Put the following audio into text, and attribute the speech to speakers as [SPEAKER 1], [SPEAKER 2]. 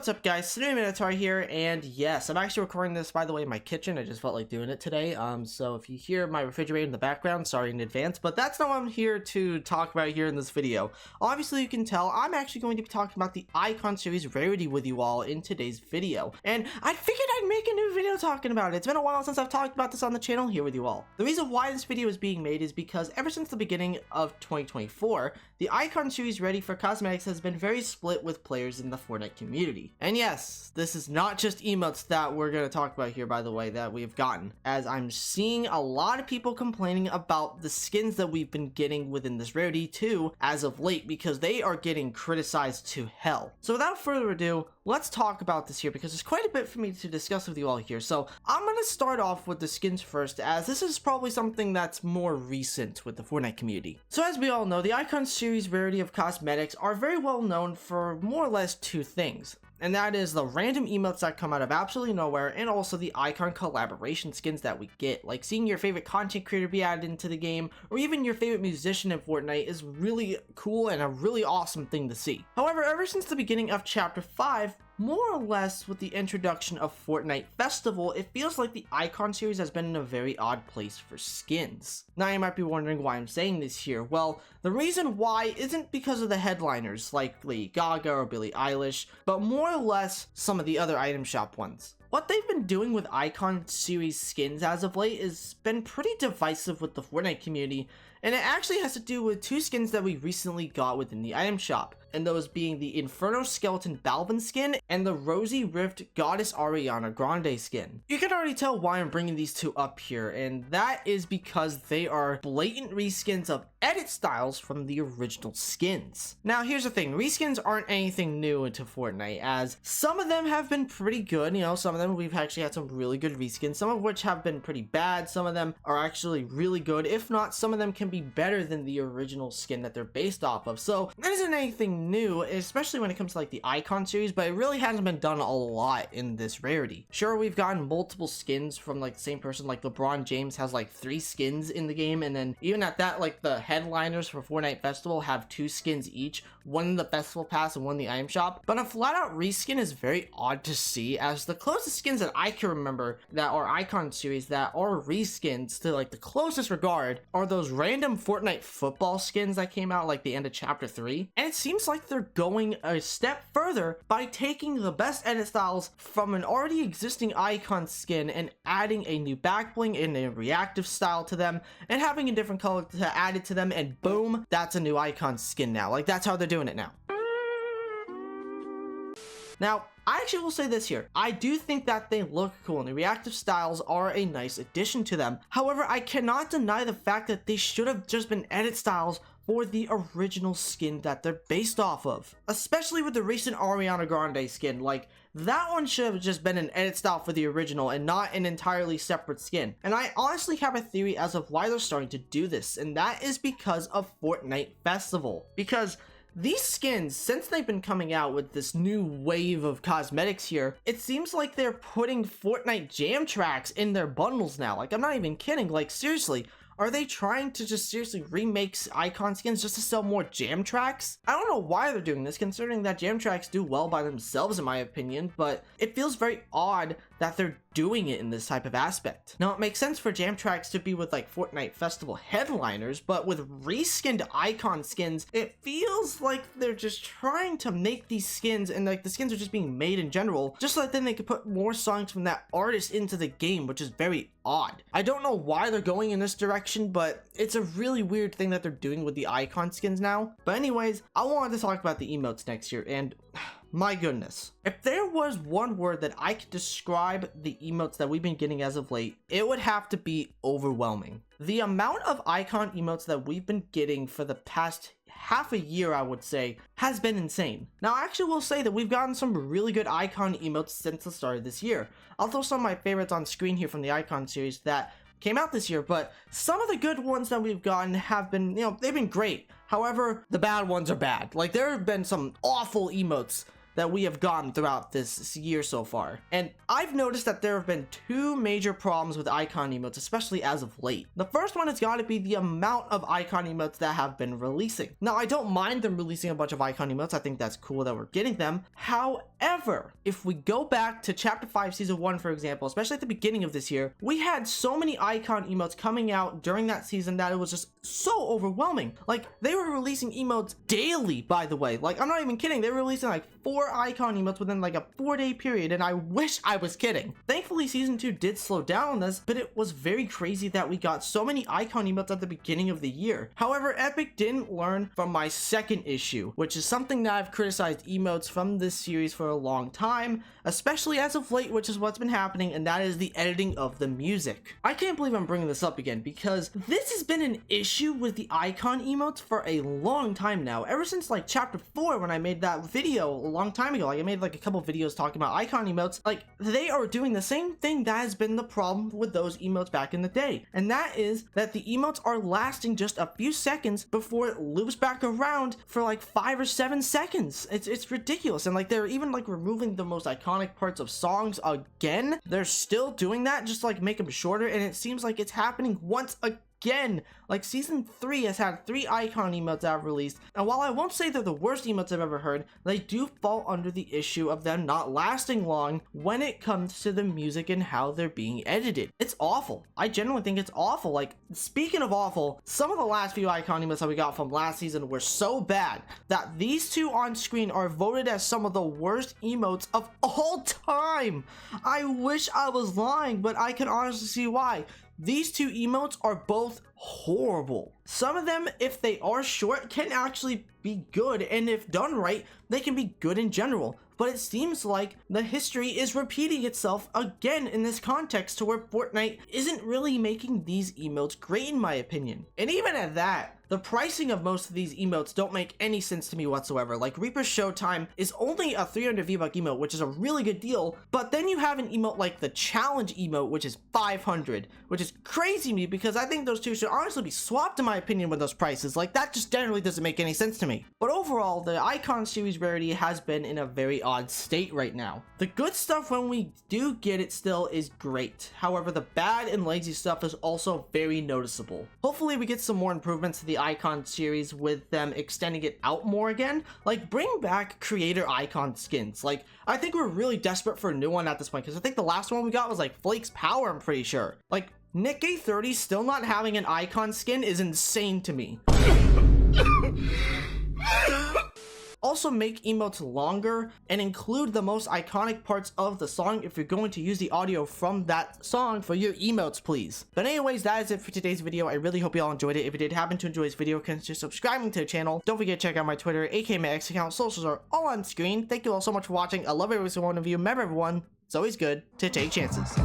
[SPEAKER 1] What's up, guys? Cinema Minotaur here, and yes, I'm actually recording this, by the way, in my kitchen. I just felt like doing it today. So if you hear my refrigerator in the background, sorry in advance, but that's not what I'm here to talk about here in this video. Obviously, you can tell I'm actually going to be talking about the Icon Series Rarity with you all in today's video, and I figured I'd make a new video talking about it. It's been a while since I've talked about this on the channel here with you all. The reason why this video is being made is because ever since the beginning of 2024, the Icon Series Rarity for cosmetics has been very split with players in the Fortnite community. And yes, this is not just emotes that we're going to talk about here, by the way, that we've gotten, as I'm seeing a lot of people complaining about the skins that we've been getting within this rarity too as of late, because they are getting criticized to hell. So without further ado, let's talk about this here, because there's quite a bit for me to discuss with you all here. So I'm going to start off with the skins first, as this is probably something that's more recent with the Fortnite community. So as we all know, the Icon Series Rarity of cosmetics are very well known for more or less two things. And that is the random emotes that come out of absolutely nowhere, and also the icon collaboration skins that we get. Like seeing your favorite content creator be added into the game, or even your favorite musician in Fortnite is really cool and a really awesome thing to see. However, ever since the beginning of Chapter 5, more or less with the introduction of Fortnite Festival, it feels like the Icon series has been in a very odd place for skins. Now you might be wondering why I'm saying this here. Well, the reason why isn't because of the headliners like Lady Gaga or Billie Eilish, but more or less some of the other item shop ones. What they've been doing with Icon series skins as of late has been pretty divisive with the Fortnite community, and it actually has to do with two skins that we recently got within the item shop, and those being the Inferno Skeleton Balvin skin and the Rosy Rift Goddess Ariana Grande skin. You can already tell why I'm bringing these two up here, and that is because they are blatant reskins of edit styles from the original skins. Now here's the thing, reskins aren't anything new into Fortnite, as some of them have been pretty good. You know, some of them we've actually had some really good reskins, some of which have been pretty bad, some of them are actually really good. If not, some of them can be better than the original skin that they're based off of. So that isn't anything new, especially when it comes to like the Icon series, but it really hasn't been done a lot in this rarity. Sure, we've gotten multiple skins from like the same person, like LeBron James has like 3 skins in the game, and then even at that, like the headliners for Fortnite Festival have 2 skins each, one in the festival pass and one in the item shop. But a flat out reskin is very odd to see, as the closest skins that I can remember that are Icon series that are reskins to like the closest regard are those random Fortnite football skins that came out like the end of Chapter 3, and it seems like they're going a step further by taking the best edit styles from an already existing Icon skin and adding a new back bling and a reactive style to them and having a different color to add it to them, and boom, that's a new Icon skin now. Like, that's how they're doing it now. Now, I actually will say this here. I do think that they look cool, and the reactive styles are a nice addition to them. However, I cannot deny the fact that they should have just been edit styles for the original skin that they're based off of. Especially with the recent Ariana Grande skin. Like, that one should have just been an edit style for the original and not an entirely separate skin. And I honestly have a theory as of why they're starting to do this, and that is because of Fortnite Festival. Because these skins, since they've been coming out with this new wave of cosmetics here, it seems like they're putting Fortnite jam tracks in their bundles now. Like, I'm not even kidding. Like, seriously, are they trying to just seriously remake Icon skins just to sell more jam tracks? I don't know why they're doing this, considering that jam tracks do well by themselves in my opinion, but it feels very odd that they're doing it in this type of aspect. Now, it makes sense for jam tracks to be with like Fortnite Festival headliners, but with reskinned Icon skins, it feels like they're just trying to make these skins, and like the skins are just being made in general, just so that then they could put more songs from that artist into the game, which is very odd. I don't know why they're going in this direction, but it's a really weird thing that they're doing with the Icon skins now. But anyways, I wanted to talk about the emotes next year, and my goodness, if there was one word that I could describe the emotes that we've been getting as of late, it would have to be overwhelming. The amount of Icon emotes that we've been getting for the past half a year, I would say, has been insane. Now, I actually will say that we've gotten some really good Icon emotes since the start of this year. I'll throw some of my favorites on screen here from the Icon series that came out this year, but some of the good ones that we've gotten have been, you know, they've been great. However, the bad ones are bad. Like, there have been some awful emotes that we have gotten throughout this year so far. And I've noticed that there have been two major problems with icon emotes, especially as of late. The first one has got to be the amount of icon emotes that have been releasing. Now, I don't mind them releasing a bunch of icon emotes. I think that's cool that we're getting them. However, if we go back to Chapter 5 Season 1, for example, especially at the beginning of this year, we had so many icon emotes coming out during that season that it was just so overwhelming. Like, they were releasing emotes daily, by the way. Like, I'm not even kidding. They were releasing like 4 icon emotes within like a 4-day period, and I wish I was kidding. Thankfully, Season 2 did slow down on this, but it was very crazy that we got so many icon emotes at the beginning of the year. However, Epic didn't learn from my second issue, which is something that I've criticized emotes from this series for a long time, especially as of late, which is what's been happening, and that is the editing of the music. I can't believe I'm bringing this up again, because this has been an issue with the icon emotes for a long time now. Ever since like Chapter 4, when I made that video a long time ago, like I made like a couple videos talking about icon emotes, like they are doing the same thing that has been the problem with those emotes back in the day. And that is that the emotes are lasting just a few seconds before it loops back around for like 5 or 7 seconds. It's ridiculous. And like they're even like removing the most iconic parts of songs again. They're still doing that, just like make them shorter, and it seems like it's happening once again. Like Season 3 has had 3 icon emotes that have released, and while I won't say they're the worst emotes I've ever heard, they do fall under the issue of them not lasting long when it comes to the music and how they're being edited. It's awful. I genuinely think it's awful. Like, speaking of awful, some of the last few icon emotes that we got from last season were so bad that these two on screen are voted as some of the worst emotes of all time. I wish I was lying, but I can honestly see why. These two emotes are both horrible. Some of them, if they are short, can actually be good, and if done right, they can be good in general. But it seems like the history is repeating itself again in this context, to where Fortnite isn't really making these emotes great in my opinion. And even at that, the pricing of most of these emotes don't make any sense to me whatsoever. Like Reaper's Showtime is only a 300 V-Buck emote, which is a really good deal, but then you have an emote like the Challenge emote, which is 500, which is crazy to me, because I think those two should honestly be swapped in my opinion with those prices. Like, that just generally doesn't make any sense to me. But overall, the Icon Series Rarity has been in a very odd state right now. The good stuff when we do get it still is great. However, the bad and lazy stuff is also very noticeable. Hopefully we get some more improvements to the Icon series with them extending it out more again. Like, bring back creator icon skins. Like, I think we're really desperate for a new one at this point, because I think the last one we got was like Flake's Power, I'm pretty sure. Like, Nick A30 still not having an icon skin is insane to me. Also, make emotes longer and include the most iconic parts of the song if you're going to use the audio from that song for your emotes, please. But anyways, that is it for today's video. I really hope you all enjoyed it. If you did happen to enjoy this video, consider subscribing to the channel. Don't forget to check out my Twitter, aka my X account. Socials are all on screen. Thank you all so much for watching. I love every single one of you. Remember, everyone, it's always good to take chances.